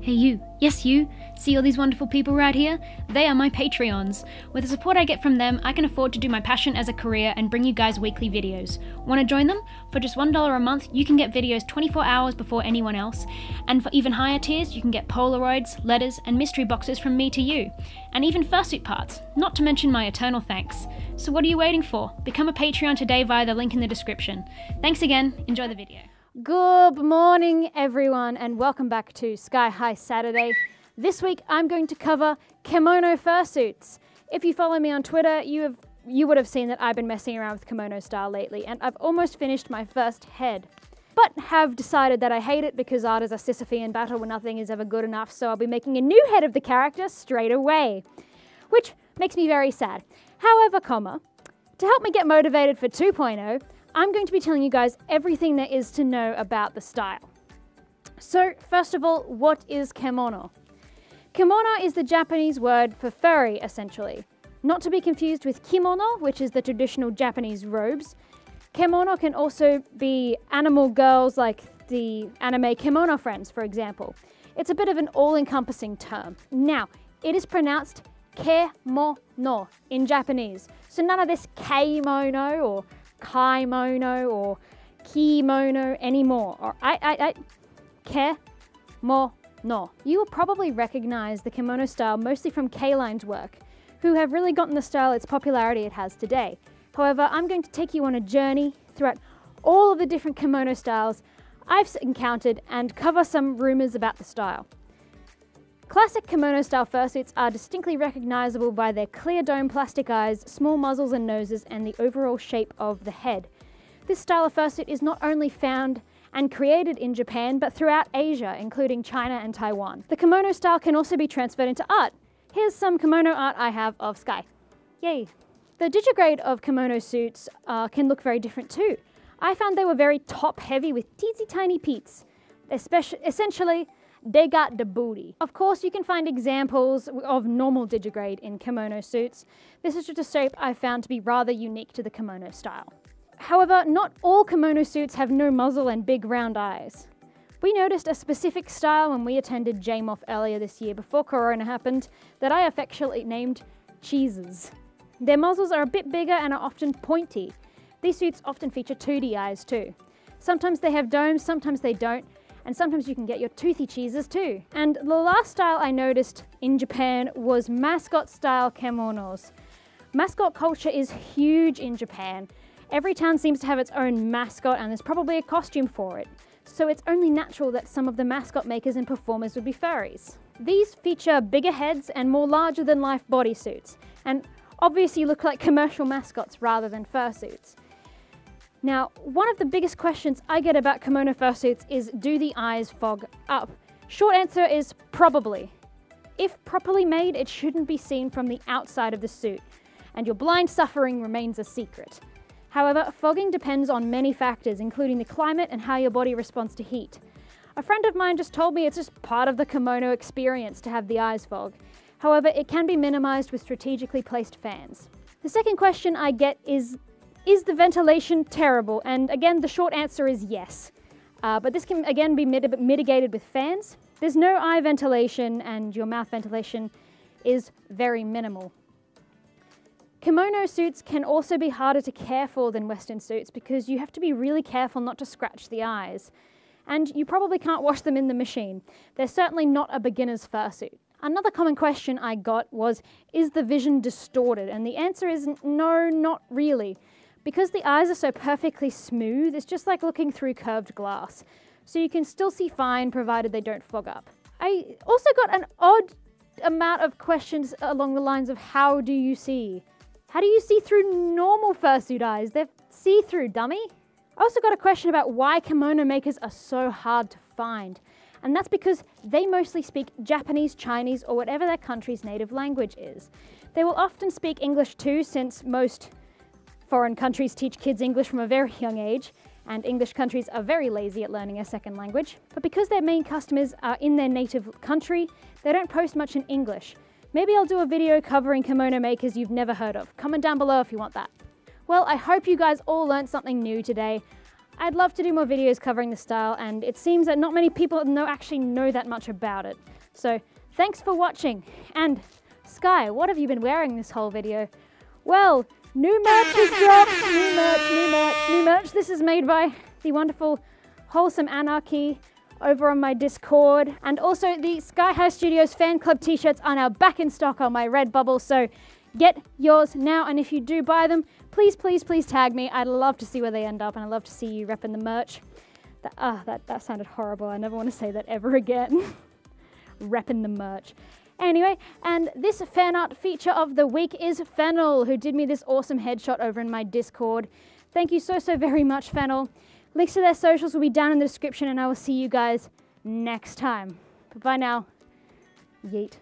Hey you, yes you, see all these wonderful people right here? They are my Patreons. With the support I get from them, I can afford to do my passion as a career and bring you guys weekly videos. Want to join them? For just $1 a month, you can get videos 24 hours before anyone else. And for even higher tiers, you can get Polaroids, letters, and mystery boxes from me to you. And even fursuit parts, not to mention my eternal thanks. So what are you waiting for? Become a Patreon today via the link in the description. Thanks again, enjoy the video. Good morning everyone and welcome back to Sky High Saturday. This week I'm going to cover kimono fursuits. If you follow me on Twitter, you would have seen that I've been messing around with kimono style lately and I've almost finished my first head. But have decided that I hate it because art is a Sisyphean battle where nothing is ever good enough, so I'll be making a new head of the character straight away. Which makes me very sad. However, to help me get motivated for 2.0, I'm going to be telling you guys everything there is to know about the style. So, first of all, what is kemono? Kemono is the Japanese word for furry, essentially. Not to be confused with kimono, which is the traditional Japanese robes. Kemono can also be animal girls like the anime Kemono Friends, for example. It's a bit of an all-encompassing term. Now, it is pronounced kemono in Japanese. So none of this keimono or kaimono or kimono anymore, or kemono. You will probably recognize the kimono style mostly from K-Line's work, who have really gotten the style its popularity it has today. However, I'm going to take you on a journey throughout all of the different kimono styles I've encountered and cover some rumors about the style. Classic kimono style fursuits are distinctly recognizable by their clear dome plastic eyes, small muzzles and noses, and the overall shape of the head. This style of fursuit is not only found and created in Japan, but throughout Asia, including China and Taiwan. The kimono style can also be transferred into art. Here's some kimono art I have of Sky. Yay! The digigrade of kimono suits can look very different too. I found they were very top-heavy with teensy tiny peats. Essentially, they got the booty. Of course, you can find examples of normal digigrade in kimono suits. This is just a shape I found to be rather unique to the kimono style. However, not all kimono suits have no muzzle and big round eyes. We noticed a specific style when we attended JMOF earlier this year before Corona happened that I affectionately named cheeses. Their muzzles are a bit bigger and are often pointy. These suits often feature 2D eyes too. Sometimes they have domes, sometimes they don't, and sometimes you can get your toothy cheeses too. And the last style I noticed in Japan was mascot style kemonos. Mascot culture is huge in Japan. Every town seems to have its own mascot and there's probably a costume for it. So it's only natural that some of the mascot makers and performers would be furries. These feature bigger heads and more larger than life bodysuits, and obviously look like commercial mascots rather than fursuits. Now, one of the biggest questions I get about kimono fursuits is, do the eyes fog up? Short answer is probably. If properly made, it shouldn't be seen from the outside of the suit, and your blind suffering remains a secret. However, fogging depends on many factors, including the climate and how your body responds to heat. A friend of mine just told me it's just part of the kimono experience to have the eyes fog. However, it can be minimized with strategically placed fans. The second question I get is the ventilation terrible? And again, the short answer is yes. But this can again be mitigated with fans. There's no eye ventilation and your mouth ventilation is very minimal. Kimono suits can also be harder to care for than Western suits because you have to be really careful not to scratch the eyes. And you probably can't wash them in the machine. They're certainly not a beginner's fursuit. Another common question I got was, is the vision distorted? And the answer is no, not really. Because the eyes are so perfectly smooth, it's just like looking through curved glass. So you can still see fine provided they don't fog up. I also got an odd amount of questions along the lines of how do you see? How do you see through normal fursuit eyes? They're see-through, dummy. I also got a question about why kimono makers are so hard to find. And that's because they mostly speak Japanese, Chinese, or whatever their country's native language is. They will often speak English too, since most foreign countries teach kids English from a very young age, and English countries are very lazy at learning a second language. But because their main customers are in their native country, they don't post much in English. Maybe I'll do a video covering kimono makers you've never heard of. Comment down below if you want that. Well, I hope you guys all learned something new today. I'd love to do more videos covering the style, and it seems that not many people actually know that much about it. So thanks for watching. And Sky, what have you been wearing this whole video? Well, new merch is dropped. New merch. This is made by the wonderful Wholesome Anarchy over on my Discord. And also the Skyehighstudios fan club t-shirts are now back in stock on my Redbubble, so get yours now. And if you do buy them, please tag me. I'd love to see where they end up, and I'd love to see you repping the merch. That sounded horrible. I never want to say that ever again. Repping the merch. Anyway, and this fan art feature of the week is Fennel, who did me this awesome headshot over in my Discord. Thank you so very much, Fennel. Links to their socials will be down in the description, and I will see you guys next time. Bye now. Yeet.